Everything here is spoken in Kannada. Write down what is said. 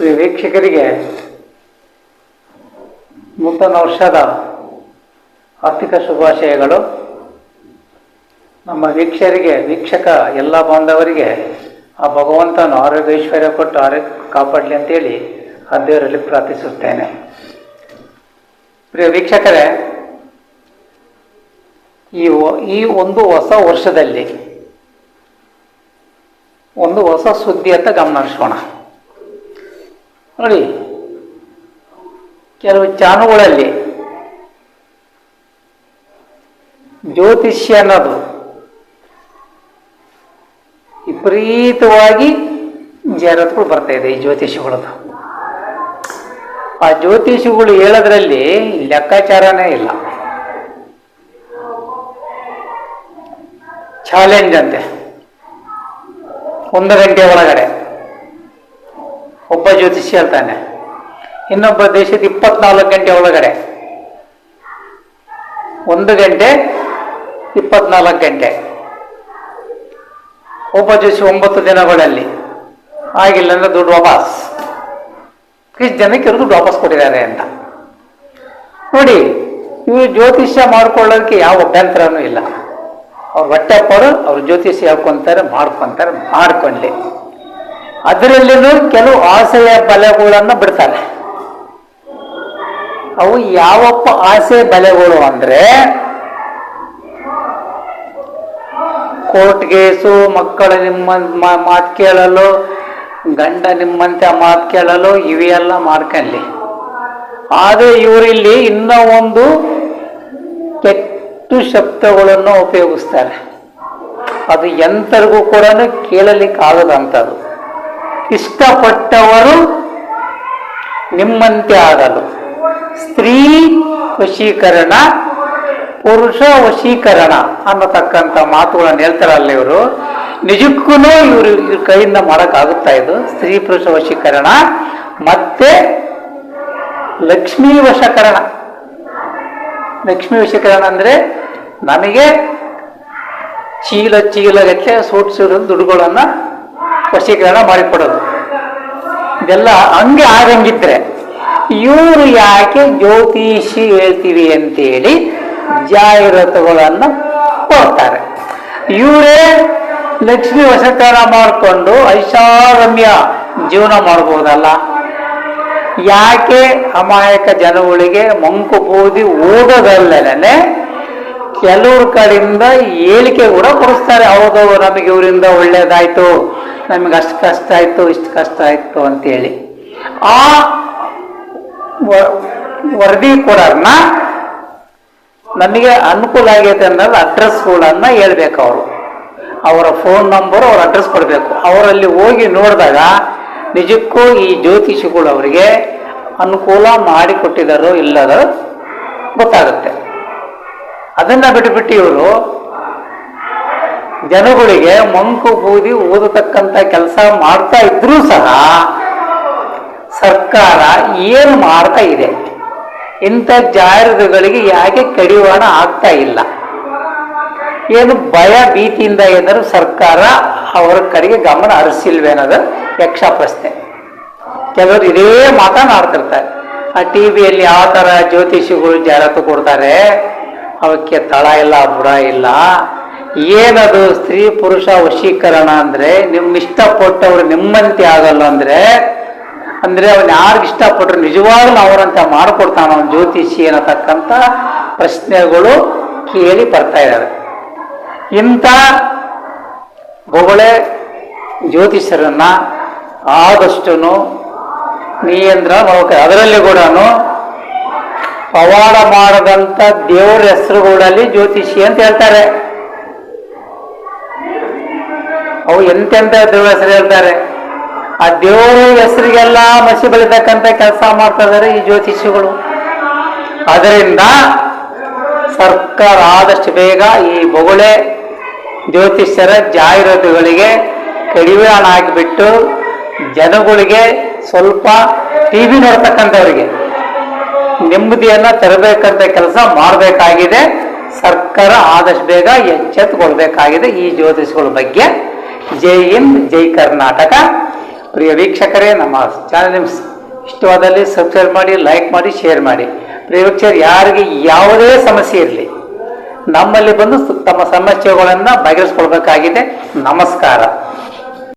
ಪ್ರಿಯ ವೀಕ್ಷಕರಿಗೆ ನೂತನ ವರ್ಷದ ಆರ್ಥಿಕ ಶುಭಾಶಯಗಳು. ನಮ್ಮ ವೀಕ್ಷಕ ಎಲ್ಲ ಬಾಂಧವರಿಗೆ ಆ ಭಗವಂತನು ಆರೋಗ್ಯ ಐಶ್ವರ್ಯ ಕೊಟ್ಟು ಆರೋಗ್ಯ ಕಾಪಾಡಲಿ ಅಂತೇಳಿ ಆ ದೇವರಲ್ಲಿ ಪ್ರಾರ್ಥಿಸುತ್ತೇನೆ. ಪ್ರಿಯ ವೀಕ್ಷಕರೇ, ಈ ಒಂದು ಹೊಸ ವರ್ಷದಲ್ಲಿ ಒಂದು ಹೊಸ ಸುದ್ದಿ ಅಂತ ಗಮನ ಹರಿಸೋಣ. ನೋಡಿ, ಕೆಲವು ಚಾನಲ್ಗಳಲ್ಲಿ ಜ್ಯೋತಿಷ್ಯ ಅನ್ನೋದು ವಿಪರೀತವಾಗಿ ಜಾಹೀರಾತುಗಳು ಬರ್ತಾ ಇದೆ. ಈ ಜ್ಯೋತಿಷಿಗಳದು, ಆ ಜ್ಯೋತಿಷಿಗಳು ಹೇಳೋದ್ರಲ್ಲಿ ಲೆಕ್ಕಾಚಾರನೇ ಇಲ್ಲ. ಚಾಲೆಂಜ್ ಅಂತೆ, 1 ಗಂಟೆ ಒಳಗಡೆ ಒಬ್ಬ ಜ್ಯೋತಿಷಿ ಹೇಳ್ತಾನೆ, ಇನ್ನೊಬ್ಬ ದೇಶದ 24 ಗಂಟೆ ಒಳಗಡೆ, 1 ಗಂಟೆ 24 ಗಂಟೆ, ಒಬ್ಬ ಜ್ಯೋತಿಷಿ 9 ದಿನಗಳಲ್ಲಿ ಆಗಿಲ್ಲ ಅಂದ್ರೆ ದುಡ್ಡು ವಾಪಸ್. ಇಷ್ಟು ಜನಕ್ಕೆ ದುಡ್ಡು ವಾಪಸ್ ಕೊಟ್ಟಿದ್ದಾರೆ ಅಂತ. ನೋಡಿ, ಇವರು ಜ್ಯೋತಿಷ್ಯ ಮಾಡ್ಕೊಳ್ಳೋದಕ್ಕೆ ಯಾವ ಅಭ್ಯಂತರನೂ ಇಲ್ಲ. ಅವ್ರು ಹೊಟ್ಟೆಪ್ಪರು ಅವ್ರು ಜ್ಯೋತಿಷ್ಯ ಹೇಳ್ಕೊಂತಾರೆ, ಮಾಡ್ಕೊಳ್ಳಿ. ಅದರಲ್ಲಿನೂ ಕೆಲವು ಆಸೆಯ ಬಲೆಗಳನ್ನು ಬಿಡ್ತಾರೆ. ಅವು ಯಾವಪ್ಪ ಆಸೆ ಬಲೆಗಳು ಅಂದ್ರೆ, ಕೋರ್ಟ್ ಕೇಸು, ಮಕ್ಕಳ ಮಾತು ಕೇಳಲು, ಗಂಡ ನಿಮ್ಮಂತೆ ಮಾತು ಕೇಳಲು, ಇವೆಲ್ಲ ಮಾಡ್ಕೊಳ್ಳಿ. ಆದರೆ ಇವರಿಲ್ಲಿ ಇನ್ನೂ ಒಂದು ಕೆಟ್ಟ ಶಬ್ದಗಳನ್ನು ಉಪಯೋಗಿಸ್ತಾರೆ. ಅದು ಎಂತರಿಗೂ ಕೂಡ ಕೇಳಲಿಕ್ಕೆ ಆಗದಂಥದ್ದು. ಇಷ್ಟಪಟ್ಟವರು ನಿಮ್ಮಂತೆ ಆಗಲು, ಸ್ತ್ರೀ ವಶೀಕರಣ, ಪುರುಷ ವಶೀಕರಣ ಅನ್ನತಕ್ಕಂಥ ಮಾತುಗಳನ್ನು ಹೇಳ್ತಾರಲ್ಲ ಇವರು. ನಿಜಕ್ಕೂ ಇವ್ರ ಕೈಯಿಂದ ಮಾಡೋಕ್ಕಾಗುತ್ತಾ ಇದು? ಸ್ತ್ರೀ ಪುರುಷ ವಶೀಕರಣ ಮತ್ತೆ ಲಕ್ಷ್ಮೀ ವಶಕರಣ. ಲಕ್ಷ್ಮೀ ವಶೀಕರಣ ಅಂದ್ರೆ ನಮಗೆ ಚೀಲಗಟ್ಟಲೆ ಸೂಟ್ಸಿರೋ ದುಡ್ಡುಗಳನ್ನ ವಶೀಕರಣ ಮಾಡಿಕೊಡೋದು. ಇದೆಲ್ಲ ಹಂಗೆ ಆಗಂಗಿದ್ರೆ ಇವರು ಯಾಕೆ ಜ್ಯೋತಿಷಿ ಹೇಳ್ತೀವಿ ಅಂತೇಳಿ ಜಾಹೀರಾತುಗಳನ್ನು ಕೊಡ್ತಾರೆ. ಇವರೇ ಲಕ್ಷ್ಮಿ ವಶೀಕರಣ ಮಾಡಿಕೊಂಡು ಐಷಾರಾಮ್ಯ ಜೀವನ ಮಾಡ್ಬೋದಲ್ಲ. ಯಾಕೆ ಅಮಾಯಕ ಜನಗಳಿಗೆ ಮಂಕು ಬೂದಿ ಓದೋದಲ್ಲೇ ಕೆಲವ್ರ ಕಡೆಯಿಂದ ಹೇಳಿಕೆ ಕೂಡ ಕೊಡಿಸ್ತಾರೆ. ಹೌದು, ನಮಗೆ ಇವರಿಂದ ಒಳ್ಳೇದಾಯ್ತು, ನಮಗೆ ಅಷ್ಟು ಕಷ್ಟ ಆಯ್ತು, ಇಷ್ಟು ಕಷ್ಟ ಆಯ್ತು ಅಂತೇಳಿ ಆ ವರದಿ ಕೊಡೋರ್ನ ನಮಗೆ ಅನುಕೂಲ ಆಗೈತೆ ಅನ್ನೋದು ಅಡ್ರೆಸ್ಗಳನ್ನ ಹೇಳ್ಬೇಕು. ಅವರ ಫೋನ್ ನಂಬರ್, ಅವ್ರ ಅಡ್ರೆಸ್ ಕೊಡಬೇಕು. ಅವರಲ್ಲಿ ಹೋಗಿ ನೋಡಿದಾಗ ನಿಜಕ್ಕೂ ಈ ಜ್ಯೋತಿಷಿಗಳು ಅವರಿಗೆ ಅನುಕೂಲ ಮಾಡಿಕೊಟ್ಟಿದ್ದಾರೋ ಇಲ್ಲದೋ ಗೊತ್ತಾಗುತ್ತೆ. ಅದನ್ನ ಬಿಟ್ಟುಬಿಟ್ಟು ಇವರು ಜನಗಳಿಗೆ ಮಂಕು ಬೂದಿ ಓದತಕ್ಕಂಥ ಕೆಲಸ ಮಾಡ್ತಾ ಇದ್ರೂ ಸಹ ಸರ್ಕಾರ ಏನು ಮಾಡ್ತಾ ಇದೆ? ಇಂಥ ಜಾಹೀರಾತುಗಳಿಗೆ ಯಾಕೆ ಕಡಿವಾಣ ಆಗ್ತಾ ಇಲ್ಲ? ಏನು ಭಯ ಭೀತಿಯಿಂದ ಏನಾದ್ರು ಸರ್ಕಾರ ಅವರ ಕಡೆಗೆ ಗಮನ ಹರಿಸಿಲ್ವೇನೋದು ಯಕ್ಷ ಪ್ರಶ್ನೆ. ಕೆಲವರು ಇದೇ ಮಾತನಾಡ್ತಿರ್ತಾರೆ. ಆ ಟಿವಿಯಲ್ಲಿ ಯಾವ ಥರ ಜ್ಯೋತಿಷಿಗಳು ಜಾಹೀರಾತು ಕೊಡ್ತಾರೆ, ಅವಕ್ಕೆ ತಳ ಇಲ್ಲ, ಬುಡ ಇಲ್ಲ. ಏನದು ಸ್ತ್ರೀ ಪುರುಷ ವಶೀಕರಣ ಅಂದ್ರೆ, ಇಷ್ಟಪಟ್ಟವ್ರು ನಿಮ್ಮಂತೆ ಆಗಲ್ಲ ಅಂದ್ರೆ ಅವನ್ ಯಾರಿಗೆ ಇಷ್ಟಪಟ್ಟರು ನಿಜವಾಗ್ಲೂ ಅವರಂತ ಮಾಡಿಕೊಡ್ತಾನ ಅವನು ಜ್ಯೋತಿಷಿ ಅನ್ನತಕ್ಕಂಥ ಪ್ರಶ್ನೆಗಳು ಕೇಳಿ ಬರ್ತಾ ಇದ್ದಾರೆ. ಇಂಥ ಬೊಗಳೆ ಜ್ಯೋತಿಷರನ್ನ ಆದಷ್ಟು ನಿಯಂತ್ರಣ ಮಾಡ್ಬೇಕು. ಅದರಲ್ಲಿ ಕೂಡ ಪವಾಡ ಮಾಡದಂತ ದೇವರ ಹೆಸರುಗಳಲ್ಲಿ ಜ್ಯೋತಿಷಿ ಅಂತ ಹೇಳ್ತಾರೆ. ಅವು ಎಂತೆಂತ ದೇವರ ಹೆಸರು ಹೇಳ್ತಾರೆ. ಆ ದೇವರ ಹೆಸರಿಗೆಲ್ಲ ಮಸಿ ಬೆಳಿತಕ್ಕಂಥ ಕೆಲಸ ಮಾಡ್ತಾ ಇದ್ದಾರೆ ಈ ಜ್ಯೋತಿಷಿಗಳು. ಅದರಿಂದ ಸರ್ಕಾರ ಆದಷ್ಟು ಬೇಗ ಈ ಬೊಗಳೆ ಜ್ಯೋತಿಷ್ಯರ ಜಾಹೀರಾತುಗಳಿಗೆ ಕಡಿವಾಣ ಹಾಕಿಬಿಟ್ಟು ಜನಗಳಿಗೆ ಸ್ವಲ್ಪ ಟಿವಿ ನೋಡ್ತಕ್ಕಂಥವ್ರಿಗೆ ನೆಮ್ಮದಿಯನ್ನ ತರಬೇಕಂತ ಕೆಲಸ ಮಾಡಬೇಕಾಗಿದೆ. ಸರ್ಕಾರ ಆದಷ್ಟು ಬೇಗ ಎಚ್ಚೆತ್ತುಕೊಳ್ಬೇಕಾಗಿದೆ ಈ ಜ್ಯೋತಿಷಿಗಳ ಬಗ್ಗೆ. ಜೈ ಹಿಂದ್, ಜೈ ಕರ್ನಾಟಕ. ಪ್ರಿಯ ವೀಕ್ಷಕರೇ, ನಮ್ಮ ಚಾನಲ್ ನಿಮ್ಗೆ ಇಷ್ಟವಾದಲ್ಲಿ ಸಬ್ಸ್ಕ್ರೈಬ್ ಮಾಡಿ, ಲೈಕ್ ಮಾಡಿ, ಶೇರ್ ಮಾಡಿ. ಪ್ರಿಯ ವೀಕ್ಷಕರು, ಯಾರಿಗೆ ಯಾವುದೇ ಸಮಸ್ಯೆ ಇರಲಿ ನಮ್ಮಲ್ಲಿ ಬಂದು ತಮ್ಮ ಸಮಸ್ಯೆಗಳನ್ನು ಬಗೆಹರಿಸ್ಕೊಳ್ಬೇಕಾಗಿದೆ. ನಮಸ್ಕಾರ.